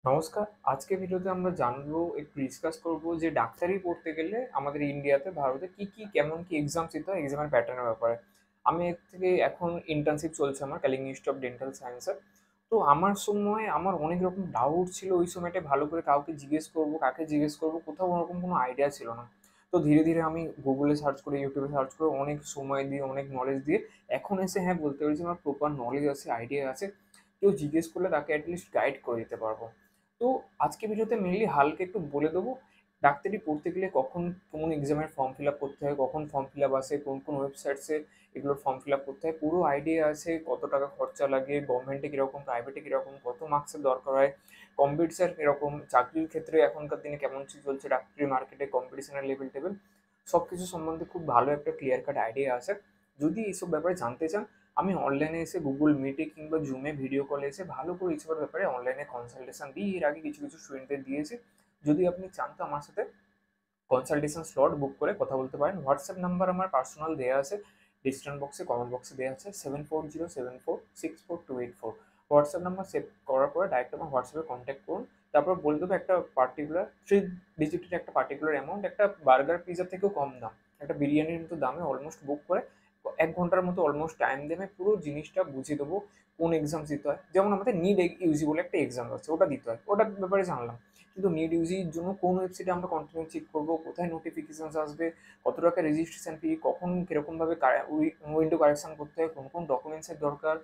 নমস্কার। আজকে ভিডিওতে আমরা জানবো, একটু ডিসকাস করব যে ডাক্তারি পড়তে গেলে আমাদের ইন্ডিয়াতে, ভারতে কেমন কি এক্সামস দিতে হয়, এক্সামের প্যাটার্নের ব্যাপারে। আমি এর থেকে এখন ইন্টার্নশিপ চলছে আমার কালিং ইনস্টিটিউট অফ ডেন্টাল সায়েন্সে। তো আমার সময় আমার অনেক রকম ডাউট ছিল ওই সময়টা, ভালো করে কাউকে জিজ্ঞেস করবো, কাকে জিজ্ঞেস করবো, কোথাও ওরকম কোনো আইডিয়া ছিল না। তো ধীরে ধীরে আমি গুগলে সার্চ করে, ইউটিউবে সার্চ করে, অনেক সময় দিয়ে, অনেক নলেজ দিয়ে এখন এসে হ্যাঁ বলতে পারি যে আমার প্রপার নলেজ আছে, আইডিয়া আছে। কেউ জিজ্ঞেস করলে তাকে অ্যাটলিস্ট গাইড করে দিতে পারবো। তো আজকে ভিডিওতে মেনলি হালকা একটু বলে দেবো ডাক্তারি পড়তে গেলে কখন কোন এক্সামের ফর্ম ফিল আপ করতে হয়, কখন ফর্ম ফিল আপ আসে, কোন কোন ওয়েবসাইটসে এগুলোর ফর্ম ফিল আপ করতে হয়, পুরো আইডিয়া আছে। কত টাকা খরচা লাগে, গভর্নমেন্টে কীরকম, প্রাইভেটে কীরকম, কত মার্কসের দরকার হয়, কম্পিটিশান কীরকম, চাকরির ক্ষেত্রে এখনকার দিনে কেমন কি চলছে ডাক্তারি মার্কেটে, কম্পিটিশনের লেভেল টেবেল, সব কিছু সম্বন্ধে খুব ভালো একটা ক্লিয়ার কাট আইডিয়া আছে। যদি এইসব ব্যাপারে জানতে চান, আমি অনলাইনে এসে গুগল মিটে কিংবা জুমে ভিডিও কলে এসে ভালো করে এইসবের ব্যাপারে অনলাইনে কনসালটেশন দিই। এর আগে কিছু কিছু স্টুডেন্টদের দিয়েছি। যদি আপনি চান তো আমার সাথে কনসালটেশন স্লট বুক করে কথা বলতে পারেন। হোয়াটসঅ্যাপ নাম্বার আমার পার্সোনাল দেওয়া আছে, ডিসক্রিপশন বক্সে, কমেন্ট বক্সে দেওয়া আছে, 7407464284। হোয়াটসঅ্যাপ নাম্বার সেভ করার পরে ডাইরেক্ট আমার হোয়াটসঅ্যাপে কন্ট্যাক্ট করুন। তারপর বলে দেবো একটা পার্টিকুলার 3 ডিজিটের একটা পার্টিকুলার অ্যামাউন্ট, একটা বার্গার পিৎজা থেকেও কম দাম, একটা বিরিয়ানির মতো দামে অলমোস্ট বুক করে 1 ঘন্টার মতো অলমোস্ট টাইম দেবে, পুরো জিনিসটা বুঝিয়ে দেবো। কোন এক্সাম দিতে হয়, যেমন আমাদের নিড ইউজি বলে একটা এক্সাম আছে, ওটা দিতে হয়, ওটার ব্যাপারে জানলাম। কিন্তু নিড ইউজির জন্য কোন ওয়েবসাইটে আমরা কন্টিনিউ চেক করবো, কোথায় নোটিফিকেশনস আসবে, কত টাকা রেজিস্ট্রেশন ফি, কখন কীরকমভাবে উইন্ডো কারেকশন করতে হয়, কোন কোন ডকুমেন্টসের দরকার,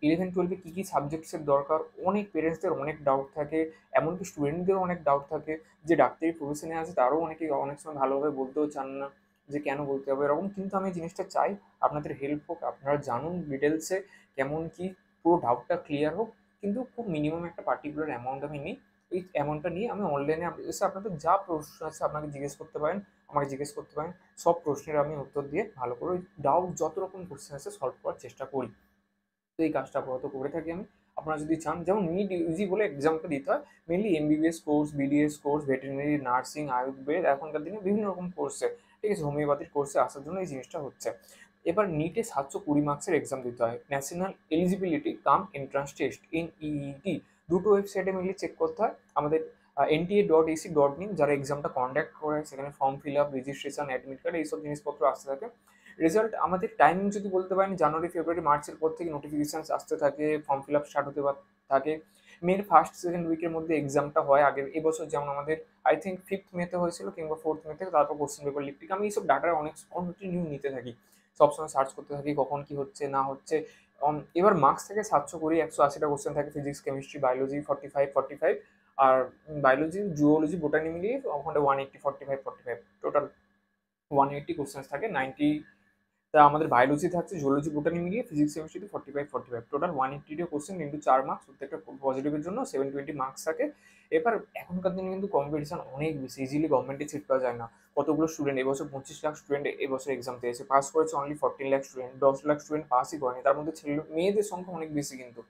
11-12-এ কী কী সাবজেক্টসের দরকার। অনেক পেরেন্টসদের অনেক ডাউট থাকে, এমনকি স্টুডেন্টদেরও অনেক ডাউট থাকে। যে ডাক্তারি প্রফেশনে আছে তারও অনেকেই অনেক সময় ভালোভাবে বলতেও চান না যে কেন বলতে হবে এরকম, কিন্তু আমি এই জিনিসটা চাই আপনাদের হেল্প হোক, আপনারা জানুন ডিটেলসে কেমন কি, পুরো ডাউটটা ক্লিয়ার হোক। কিন্তু খুব মিনিমাম একটা পার্টিকুলার অ্যামাউন্ট আমি নিই। এই অ্যামাউন্টটা নিয়ে আমি অনলাইনে এসে আপনাদের যা প্রশ্ন আছে আপনাকে জিজ্ঞেস করতে পারেন, আমাকে জিজ্ঞেস করতে পারেন। সব প্রশ্নের আমি উত্তর দিয়ে ভালো করে ডাউট যত রকম কোশ্চেন আছে সলভ করার চেষ্টা করি। তো এই কাজটা আপাতত করে থাকি আমি। আপনারা যদি চান, যেমন নিট ইউজি বলে এক্সামটা দিতে হয়, mainly MBBS course, BDS course, veterinary, nursing, Ayurveda, এখনকার দিনে বিভিন্ন রকম কোর্সে, ঠিক আছে, হোমিওপ্যাথির কোর্সে আসার জন্য এই জিনিসটা হচ্ছে। এবার নিটে 720 মার্কসের এক্সাম দিতে হয়, ন্যাশনাল এলিজিবিলিটি কাম এন্ট্রান্স টেস্ট, এনইইটি। দুটো ওয়েবসাইটে মেনলি চেক করতে হয় আমাদের, nta.ac.in, যারা এক্সামটা কন্ডাক্ট করে, সেখানে form fill up, registration, admit card, এইসব জিনিসপত্র আসতে থাকে। রেজাল্ট আমাদের টাইমিং যদি বলতে পারেন, জানুয়ারি, ফেব্রুয়ারি, মার্চের পর থেকে নোটিফিকেশান আসতে থাকে, ফর্ম ফিল আপ স্টার্ট হতে থাকে। মের ফার্স্ট সেকেন্ড উইকের মধ্যে এক্সামটা হয়। আগের এবছর যেমন আমাদের আই থিঙ্ক 5th মেতে হয়েছিল কিংবা 4th মে থেকে, তারপর কোশ্চেন পেপার লিক টিক। আমি এইসব ডাটার অনেক কন্টিনিউ নিতে থাকি, সবসময় সার্চ করতে থাকি কখন কি হচ্ছে না হচ্ছে। এবার মার্কস থেকে 720, 180টা কোশ্চেন থাকে, ফিজিক্স, কেমিস্ট্রি, বায়োলজি 45 45, আর বায়োলজি, জুওলজি, বোটানি মিলিয়ে ওখানে 180, 45 45 টোটাল 180 কোশ্চেন থাকে। 90, তা আমাদের বায়োলজি থাকছে, জুওলজি, বোটানি মিলিয়ে ফিজিক্স, কেমিস্ট্রিতে 45 45, টোটাল 180টা কোশ্চেন ইন্টু 4 মার্কস। প্রত্যেকটা পজিটিভের জন্য 720 মার্কস থাকে। এবার এখনকার দিনে কিন্তু কম্পিটিশন অনেক বেশি, ইজিলি গভর্নমেন্টে সিট পাওয়া যায় না। কতগুলো স্টুডেন্ট এবছর, 25 লাখ স্টুডেন্ট এবছর এক্সাম দিয়েছে, পাস করেছে only 14 lakh student, 10 lakh student পাসই করেনি, তার মধ্যে ছেলে মেয়েদের সংখ্যা অনেক বেশি কিন্তু,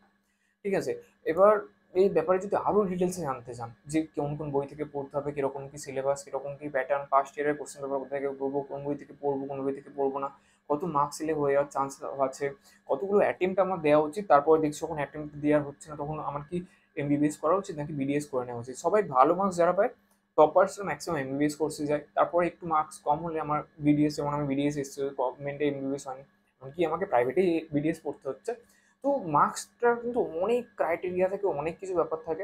ঠিক আছে? এবার এই ব্যাপারে যদি আরো ডিটেলসে জানতে চান যে কোন কোন বই থেকে পড়তে হবে, কিরকম কি সিলেবাস, কিরকম কি প্যাটার্ন, ফার্স্ট ইয়ারের কোশ্চেন পেপার কোথা থেকে পড়বো, কোন বই থেকে পড়বো, কোন বই থেকে পড়বো না, কত মার্কস এলে হয়ে যাওয়ার চান্স আছে, কতগুলো অ্যাটেম্প্ট আমার দেওয়া উচিত, তারপরে দেখছি যখন অ্যাটেম্প্ট দেওয়ার হচ্ছে না তখন আমার কি এমবিবিএস করা উচিত নাকি বিডিএস করে নেওয়া উচিত। সবাই ভালো মার্কস যারা পায়, টপার্সরা ম্যাক্সিমাম এমবিবিএস কোর্সে যায়, তারপরে একটু মার্কস কম হলে আমার বিডিএস, যেমন আমি বিডিএস এসেছি, গভর্নমেন্টে এমবিবিএস হয়নি, এমনকি আমাকে প্রাইভেটেই বিডিএস পড়তে হচ্ছে। তো মার্কসটার কিন্তু অনেক ক্রাইটেরিয়া থাকে, অনেক কিছু ব্যাপার থাকে।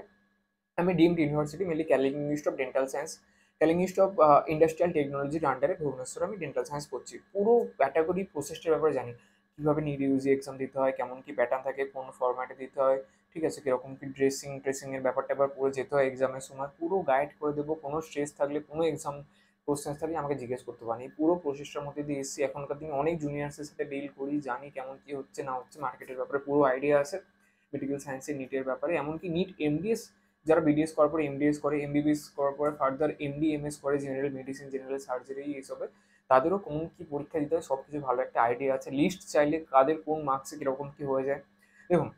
আমি deemed university, mainly Kalinga institute of dental science, Kalinga institute of industrial টেকনোলজির আন্ডারে ভুবনেশ্বরে আমি ডেন্টাল সায়েন্স করছি। পুরো ক্যাটাগরি প্রসেসটার ব্যাপারে জানি, কীভাবে নিড ইউজি এক্সাম দিতে হয়, কেমন কী প্যাটার্ন থাকে, কোন ফরম্যাটে দিতে হয়, ঠিক আছে, কীরকম কী ড্রেসিংয়ের ব্যাপারটা আবার পড়ে যেতে হয় এক্সামের সময়, পুরো গাইড করে দেবো। কোনো স্ট্রেস থাকলে, কোনো এক্সাম কোশ্চেন থাকলে আমাকে জিজ্ঞেস করতে পারেন। এই পুরো প্রসেসটার মধ্যে দিয়ে এসেছি, এখনকার দিনে অনেক জুনিয়ার্সের সাথে ডিল করি, জানি কেমন কী হচ্ছে না হচ্ছে, মার্কেটের ব্যাপারে পুরো আইডিয়া আছে, মেডিকেল সায়েন্সের নিটের ব্যাপারে। এমনকি নিট এমডিএস, যারা বিডিএস করার পরে এমডিএস করে, এমবিবিএস করার পরে ফার্দার এমডি এমএস করে, জেনারেল মেডিসিন, জেনারেল সার্জারি, এইসবে তাদেরও কোন কী পরীক্ষা দিতে হয় সব কিছু ভালো একটা আইডিয়া আছে। লিস্ট চাইলে কাদের কোন মার্কসে কীরকম কী হয়ে যায়। দেখুন,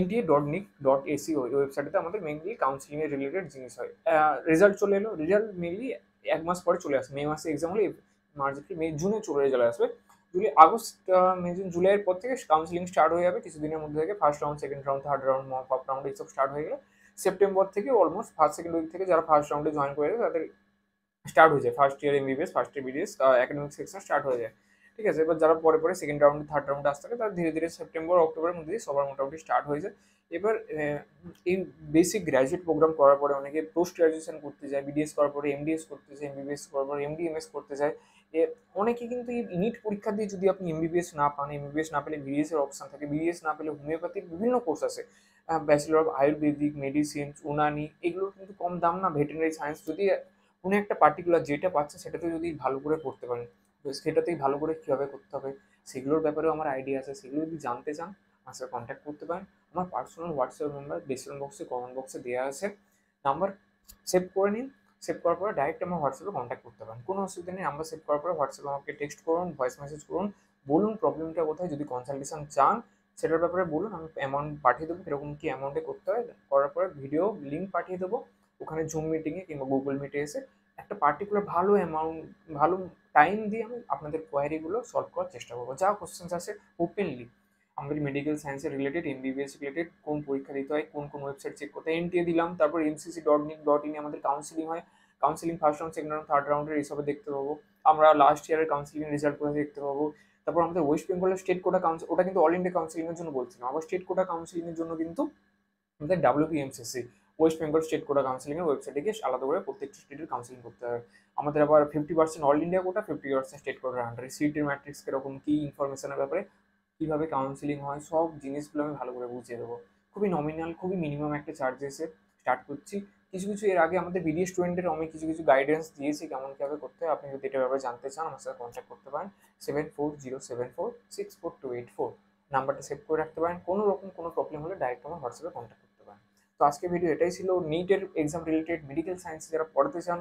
nta.nic.ac ওই ওয়েবসাইটে আমাদের মেনলি কাউন্সিলিংয়ের রিলেটেড জিনিস হয়। রেজাল্ট চলে এলো, রেজাল্ট মেনলি 1 মাস পরে চলে আসে। মে মাসে এক্সাম হলে মার্চ, এপ্রিল, মে, জুনে রেজাল্ট আসবে। জুলাই, আগস্ট, মে, জুন, জুলাইয়ের পর থেকে কাউন্সিলিং স্টার্ট হয়ে যাবে কিছুদিনের মধ্যে থেকে। First round, second round, third round, mock up round, এইসব স্টার্ট হয়ে গেলে সেপ্টেম্বর থেকে অলমোস্ট ফার্স্ট সেকেন্ড উইক থেকে যারা ফার্স্ট রাউন্ডে জয়েন করে তাদের স্টার্ট হয়ে যায়, first year MBBS, first year BDS academic section start হয়ে যায়। ঠিক আছে, এবার যারা পরে পরে সেকেন্ড রাউন্ডে থার্ড রাউন্ডে আসতে থাকে তারা ধীরে ধীরে সেপ্টেম্বর অক্টোবরের মধ্যে দিয়ে সবার মোটামুটি স্টার্ট হয়ে যায়। এবার এই বেসিক গ্র্যাজুয়েট প্রোগ্রাম করার পরে অনেকে পোস্ট গ্রাজুয়েশন করতে যায়, বিডিএস করার পরে এমডিএস করতে যায়, এমবিবিএস করার পরে এমডিএমএস করতে যায়। অনেকে কিন্তু এই নিট পরীক্ষা দিয়ে যদি আপনি এমবিবিএস না পান, এমবিবিএস না পেলে বিডিএস এর অপশন থাকে, বিডিএস না পেলে হোমিওপ্যাথির বিভিন্ন কোর্স আছে, bachelor of Ayurvedic medicine, Unani, এগুলোর কিন্তু কম দাম না। ভেটেরিনারি সায়েন্স যদি কোনো একটা পার্টিকুলার যেটা পাচ্ছে সেটাতে যদি ভালো করে পড়তে পারেন, তো সেটাতেই ভালো করে কীভাবে করতে হবে সেগুলোর ব্যাপারেও আমার আইডিয়া আছে। সেগুলো যদি জানতে চান আমার সাথে কন্ট্যাক্ট করতে পারেন। আমার পার্সোনাল হোয়াটসঅ্যাপ নাম্বার ডিসক্রিপশন বক্সে কমেন্ট বক্সে দেওয়া আছে, নাম্বার সেভ করে নিন। সেভ করার পরে ডাইরেক্ট আমার হোয়াটসঅ্যাপে কন্ট্যাক্ট করতে পারেন, কোনো অসুবিধা নেই। নাম্বার সেভ করার পরে হোয়াটসঅ্যাপে আমাকে টেক্সট করুন, ভয়েস মেসেজ করুন, বলুন প্রবলেমটা কোথায়, যদি কনসালটেশন চান সেটার ব্যাপারে বলুন, আমি অ্যামাউন্ট পাঠিয়ে দেবো, কীরকম কী অ্যামাউন্টে করতে হয়। করার পরে ভিডিও লিঙ্ক পাঠিয়ে দেবো, ওখানে জুম মিটিংয়ে কিংবা গুগল মিটে এসে একটা পার্টিকুলার ভালো অ্যামাউন্ট, ভালো টাইম দিয়ে আমি আপনাদের কোয়ারিগুলো সলভ করার চেষ্টা করবো। যা কোশ্চেন্স আছে ওপেনলি আমাদের মেডিকেল সায়েন্সের রিলেটেড, এমবিবিএস রিলেটেড, কোন পরীক্ষা দিতে হয়, কোন কোন ওয়েবসাইট চেক করতে হয়, এনটিএ দিলাম, তারপর mcc.nic.in এ আমাদের কাউন্সিলিং হয়, counselling first round, second round, third রাউন্ডের এইসবে দেখতে পাবো। আমরা লাস্ট ইয়ারের কাউন্সিলিং রেজাল্ট কোথায় দেখতে পাবো। তারপর আমাদের ওয়েস্ট বেঙ্গলের স্টেট কোটা কাউন্সিল, ওটা কিন্তু অল ইন্ডিয়া কাউন্সিলিংয়ের জন্য বলছিলাম, আবার স্টেট কোটা কাউন্সিলিংয়ের জন্য কিন্তু আমাদের WBMCC West Bengal state quota কাউন্সিলিংয়ের ওয়েবসাইটে গিয়ে আলাদা করে প্রত্যেকটি স্টেটের কাউন্সিলিং করতে হবে। আমাদের আবার 50% অল ইন্ডিয়া কোটা, 50% স্টেট কোটার আন্ডারে। সিটের ম্যাট্রিক্স কিরকম, কী ইনফরমেশনের ব্যাপারে, কীভাবে কাউন্সিলিং হয়, সব জিনিসগুলো আমি ভালো করে বুঝিয়ে দেবো। খুবই নমিনাল, খুবই মিনিমাম একটা চার্জেসে স্টার্ট করছি। কিছু কিছু এর আগে আমাদের বিডিএ স্টুডেন্টের আমি কিছু কিছু গাইডেন্স দিয়েছি কেমন কীভাবে করতে হয়। আপনি যদি এটার ব্যাপারে জানতে চান আমার সাথে কন্ট্যাক্ট করতে পারেন। 7407464284 নাম্বারটা সেভ করে রাখতে পারেন। কোনো রকম কোনো প্রবলেম হলে ডাইরেক্ট আমার হোয়াটসঅ্যাপে কন্ট্যাক্ট করতে পারেন। তো আজকের ভিডিও এটাই ছিল, নিটের এক্সাম রিলেটেড, মেডিকেল সায়েন্সে যারা পড়তে চান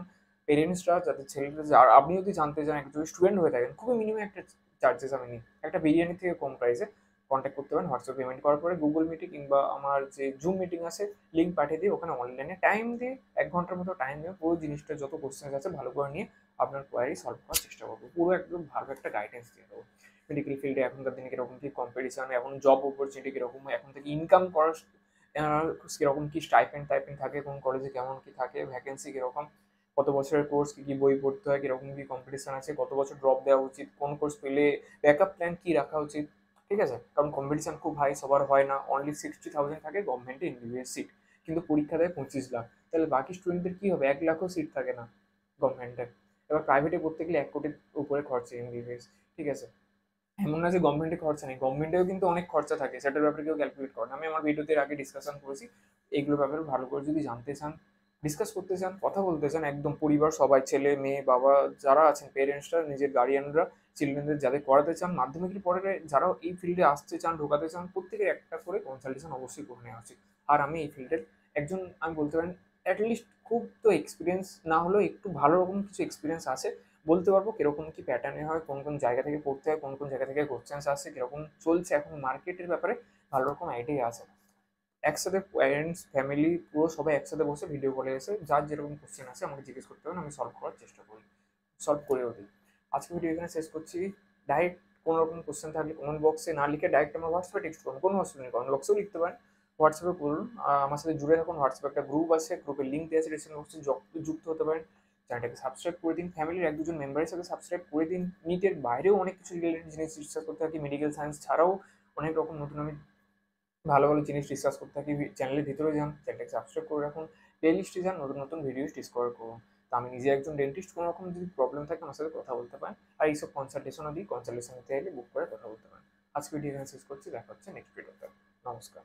পেরেন্টসরা, যাদের ছেলেরা, আর আপনি যদি জানতে চান একজন স্টুডেন্ট হয়ে থাকেন, খুবই মিনিমাম একটা চার্জেস আমি নিই, একটা বিরিয়ানি থেকে কম প্রাইসে কন্ট্যাক্ট করতে পারেন। হোয়াটসঅ্যাপ পেমেন্ট করার পরে গুগল মিটিং কিংবা আমার যে জুম মিটিং আছে লিঙ্ক পাঠিয়ে দিয়ে ওখানে অনলাইনে টাইম দিয়ে 1 ঘন্টার মতো টাইম দিয়ে পুরো জিনিসটা যত কোশ্চেন আছে ভালো করে নিয়ে আপনার কোয়ারি সলভ করার চেষ্টা করবো। পুরো একদম ভালো একটা গাইডেন্স দিয়ে দেবো। মেডিকেল ফিল্ডে এখনকার দিনে কীরকম কী কম্পিটিশন, এখন জব অপরচুনিটি কীরকম, এখন থেকে ইনকাম করার কীরকম কী স্টাইপেন্ড টাইপেন্ড থাকে, কোন কলেজে কেমন কী থাকে, ভ্যাকেন্সি কীরকম, কত বছরের কোর্স, কী কী বই পড়তে হয়, কীরকম কী কম্পিটিশন আছে, কত বছর ড্রপ দেওয়া উচিত, কোন কোর্স পেলে ব্যাকআপ প্ল্যান কী রাখা উচিত। ঠিক আছে, কারণ কম্পিটিশন খুব হাই, সবার হয় না। অনলি 60,000 থাকে গভর্নমেন্টে এমবিবিএস সিট, কিন্তু পরীক্ষা দেয় 25 লাখ। তাহলে বাকি স্টুডেন্টদের কী হবে, 1 লাখও সিট থাকে না গভর্নমেন্টে। এবার প্রাইভেটে পড়তে গেলে 1 কোটির উপরে খরচা এমবিবিএস। ঠিক আছে, এমন না যে গভর্নমেন্টে খরচা নেই, গভর্নমেন্টেও কিন্তু অনেক খরচা থাকে, সেটার ব্যাপারে কেউ ক্যালকুলেট করে না। আমি আমার ভিডিওতে আগে ডিসকাশন করেছি, এইগুলোর ব্যাপারে ভালো করে যদি জানতে চান, ডিসকাস করতে চান, কথা বলতে চান, একদম পরিবার সবাই, ছেলে মেয়ে বাবা যারা আছেন, পেরেন্টসরা, নিজের গার্ডিয়ানরা, চিলড্রেনদের যাদের করাতে চান, মাধ্যমিকের পরে যারা এই ফিল্ডে আসতে চান, ঢোকাতে চান, প্রত্যেকের একটা করে কনসালটেশন অবশ্যই করে নেওয়া উচিত। আর আমি এই ফিল্ডের একজন, আমি বলতে পারেন অ্যাটলিস্ট খুব তো এক্সপিরিয়েন্স না হলেও একটু ভালো রকম কিছু এক্সপিরিয়েন্স আছে, বলতে পারবো কিরকম কি প্যাটার্নে হয়, কোন কোন জায়গা থেকে পড়তে হয়, কোন কোন জায়গা থেকে কোশ্চেন্স আসছে, কিরকম চলছে এখন মার্কেটের ব্যাপারে ভালো রকম আইডিয়া আছে। একসাথে প্যারেন্টস ফ্যামিলি পুরো সবাই একসাথে বসে ভিডিও কলে এসে যার যেরকম কোশ্চেন আছে আমাকে জিজ্ঞেস করতে হবে, আমি সলভ করার চেষ্টা করি, সলভ করেও দিই। আজকে ভিডিও এখানে শেষ করছি। ডাইরেক্ট কোনো রকম কোশ্চেন থাকলে কমেন্ট বক্সে না লিখে ডাইরেক্ট আমার হোয়াটসঅ্যাপে টেক্সট করুন, কোনো অসুবিধা নেই, কমেন্ট বক্সেও লিখতে পারেন, হোয়াটসঅ্যাপে বলুন। আমার সাথে জুড়ে থাকুন। হোয়াটসঅ্যাপে একটা গ্রুপ আছে, গ্রুপের লিঙ্ক দেওয়া আছে ডিসক্রিপশন বক্সে, যুক্ত হতে পারেন। চ্যানেলটাকে সাবস্ক্রাইব করে দিন, ফ্যামিলির 1-2 জন মেম্বারের সাথে সাবস্ক্রাইব করে দিন। নিটের বাইরেও অনেক কিছু রিলেটেড জিনিস ডিসকাস করতে থাকি, মেডিকেল সায়েন্স ছাড়াও অনেক রকম নতুন আমি ভালো ভালো জিনিস ডিসকাস করতে থাকি। চ্যানেলের ভিতরে যান, চ্যানেলটাকে সাবস্ক্রাইব করে রাখুন, প্লে লিস্টে যান, নতুন নতুন ভিডিও ডিসকভার করুন। তো আমি নিজে একজন ডেন্টিস্ট, কোনো রকম যদি প্রবলেম থাকে আমার সাথে কথা বলতে পারেন। আর এইসব কনসালটেশনও দিই, কনসালটেশন নিতে চাইলে বুক করে কথা বলতে পারেন। আজকে ভিডিও এখানে শেষ করছি, দেখা হচ্ছে নেক্সট ভিডিওতে। নমস্কার।